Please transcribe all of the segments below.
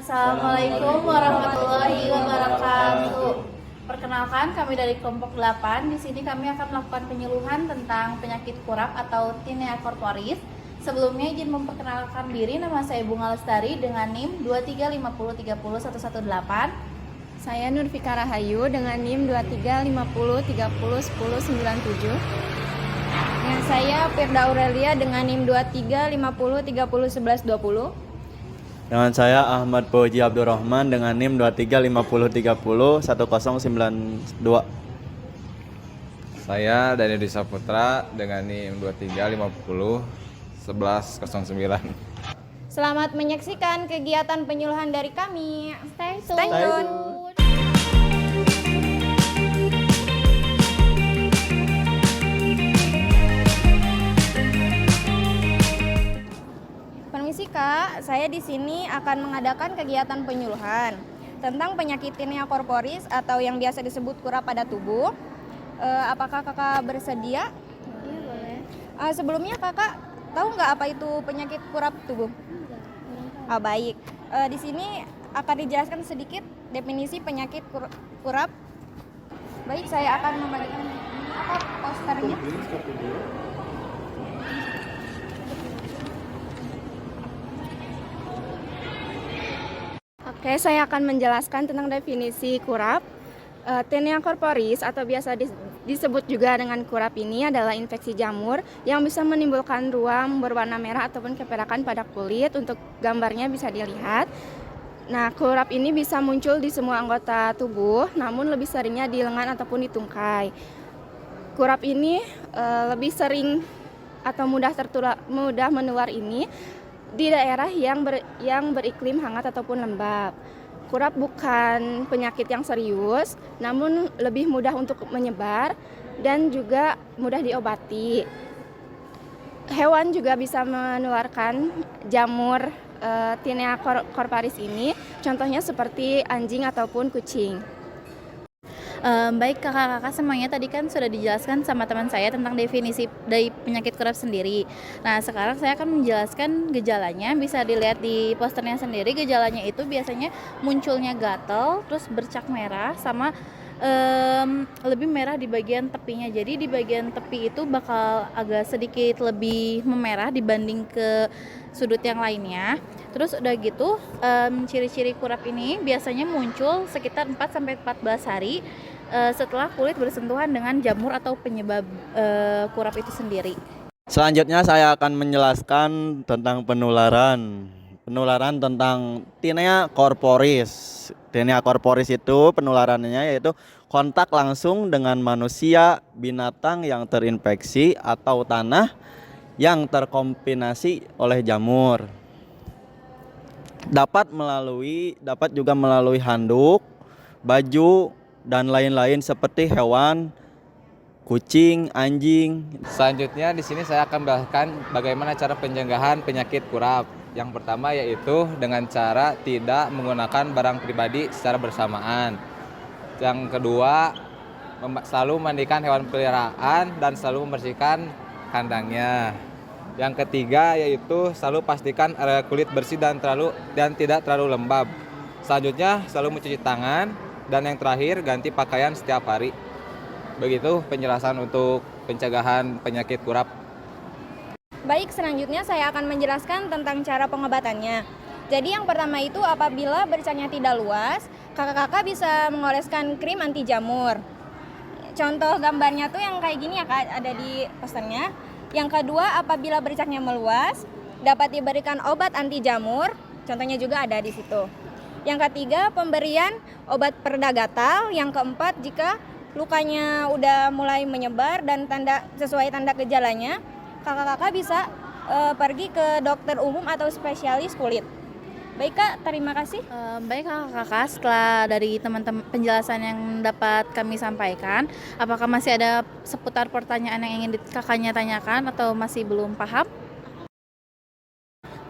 Assalamualaikum warahmatullahi wabarakatuh. Perkenalkan, kami dari kelompok 8. Di sini kami akan melakukan penyuluhan tentang penyakit kurap atau Tinea corporis. Sebelumnya izin memperkenalkan diri, nama saya Bunga Lestari dengan NIM 2350301118. Saya Nurfika Rahayu dengan NIM 2350301097. Dengan saya Firda Aurelia dengan NIM 2350301120. Dengan saya Ahmad Fauzi Abdurrahman dengan NIM 2350301092. Saya Daniel Saputra dengan NIM 23501109. Selamat menyaksikan kegiatan penyuluhan dari kami. Stay Stay tune. Permisi Kak, saya di sini akan mengadakan kegiatan penyuluhan tentang penyakit Tinea corporis atau yang biasa disebut kurap pada tubuh. Apakah Kakak bersedia? Iya, boleh. Sebelumnya Kakak tahu nggak apa itu penyakit kurap tubuh? Baik. Di sini akan dijelaskan sedikit definisi penyakit kurap. Baik, saya akan membagikan posternya. Oke, saya akan menjelaskan tentang definisi kurap. Tinea corporis atau biasa disebut juga dengan kurap ini adalah infeksi jamur yang bisa menimbulkan ruam berwarna merah ataupun keperakan pada kulit. Untuk gambarnya bisa dilihat. Nah, kurap ini bisa muncul di semua anggota tubuh, namun lebih seringnya di lengan ataupun di tungkai. Kurap ini lebih sering atau mudah menular ini di daerah yang beriklim hangat ataupun lembab. Kurap bukan penyakit yang serius, namun lebih mudah untuk menyebar dan juga mudah diobati. Hewan juga bisa menularkan jamur Tinea corporis ini, contohnya seperti anjing ataupun kucing. Baik kakak-kakak semuanya, tadi kan sudah dijelaskan sama teman saya tentang definisi dari penyakit kurap sendiri. Nah, sekarang saya akan menjelaskan gejalanya. Bisa dilihat di posternya sendiri. Gejalanya itu biasanya munculnya gatal, terus bercak merah, sama lebih merah di bagian tepinya. Jadi di bagian tepi itu bakal agak sedikit lebih memerah dibanding ke sudut yang lainnya. Terus udah gitu, ciri-ciri kurap ini biasanya muncul sekitar 4-14 hari setelah kulit bersentuhan dengan jamur atau penyebab kurap itu sendiri. Selanjutnya saya akan menjelaskan tentang penularan tentang Tinea corporis. Tinea corporis itu penularannya yaitu kontak langsung dengan manusia, binatang yang terinfeksi atau tanah yang terkontaminasi oleh jamur. Dapat juga melalui handuk, baju dan lain-lain seperti hewan, kucing, anjing. Selanjutnya di sini saya akan menjelaskan bagaimana cara pencegahan penyakit kurap. Yang pertama yaitu dengan cara tidak menggunakan barang pribadi secara bersamaan. Yang kedua, selalu mandikan hewan peliharaan dan selalu membersihkan kandangnya. Yang ketiga yaitu selalu pastikan area kulit bersih dan tidak terlalu lembab. Selanjutnya selalu mencuci tangan, dan yang terakhir ganti pakaian setiap hari. Begitu penjelasan untuk pencegahan penyakit kurap. Baik, selanjutnya saya akan menjelaskan tentang cara pengobatannya. Jadi yang pertama itu apabila bercaknya tidak luas, kakak-kakak bisa mengoleskan krim anti jamur. Contoh gambarnya tuh yang kayak gini ya Kak, ada di posternya. Yang kedua, apabila bercaknya meluas, dapat diberikan obat anti jamur. Contohnya juga ada di situ. Yang ketiga, pemberian obat pereda gatal. Yang keempat, jika lukanya udah mulai menyebar dan sesuai tanda gejalanya, kakak-kakak bisa pergi ke dokter umum atau spesialis kulit. Baik Kak, terima kasih. Baik kakak-kakak, setelah dari teman-teman penjelasan yang dapat kami sampaikan, apakah masih ada seputar pertanyaan yang ingin kakaknya tanyakan atau masih belum paham?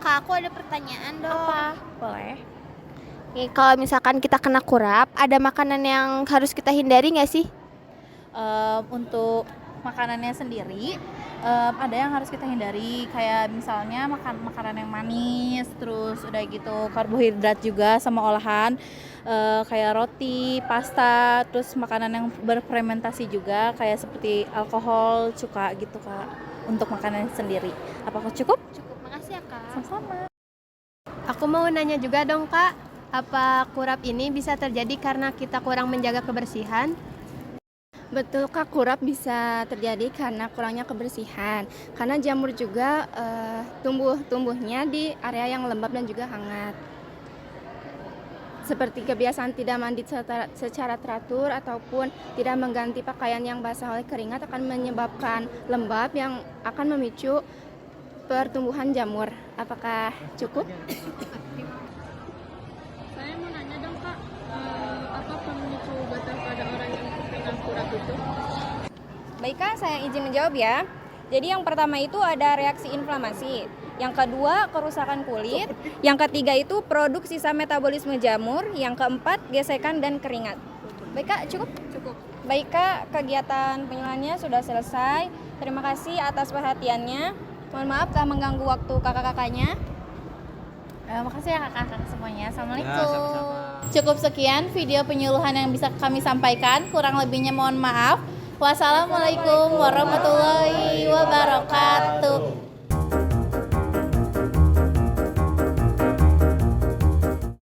Kak, aku ada pertanyaan dong. Apa? Boleh. Oke, kalau misalkan kita kena kurap, ada makanan yang harus kita hindari nggak sih? Untuk makanannya sendiri, ada yang harus kita hindari, kayak misalnya makan makanan yang manis, terus udah gitu karbohidrat juga sama olahan, kayak roti, pasta, terus makanan yang berfermentasi juga kayak seperti alkohol, cuka gitu Kak, untuk makanan sendiri. Apakah cukup? Cukup, makasih ya Kak. Sama-sama. Aku mau nanya juga dong Kak, apa kurap ini bisa terjadi karena kita kurang menjaga kebersihan? Betul Kak, kurap bisa terjadi karena kurangnya kebersihan. Karena jamur juga tumbuhnya di area yang lembab dan juga hangat. Seperti kebiasaan tidak mandi secara teratur ataupun tidak mengganti pakaian yang basah oleh keringat akan menyebabkan lembab yang akan memicu pertumbuhan jamur. Apakah cukup? Saya mau nanya dong Kak, apa pemicu gatal pada orang yang terkena kurap itu? Baik Kak, saya izin menjawab ya. Jadi yang pertama itu ada reaksi inflamasi, yang kedua kerusakan kulit, yang ketiga itu produk sisa metabolisme jamur, yang keempat gesekan dan keringat. Baik Kak, cukup? Cukup. Baik Kak, kegiatan penyuluhannya sudah selesai. Terima kasih atas perhatiannya. Mohon maaf telah mengganggu waktu kakak-kakaknya. Makasih ya kakak-kakak semuanya. Assalamualaikum. Ya, sama-sama. Cukup sekian video penyuluhan yang bisa kami sampaikan. Kurang lebihnya mohon maaf. Wassalamualaikum warahmatullahi wabarakatuh.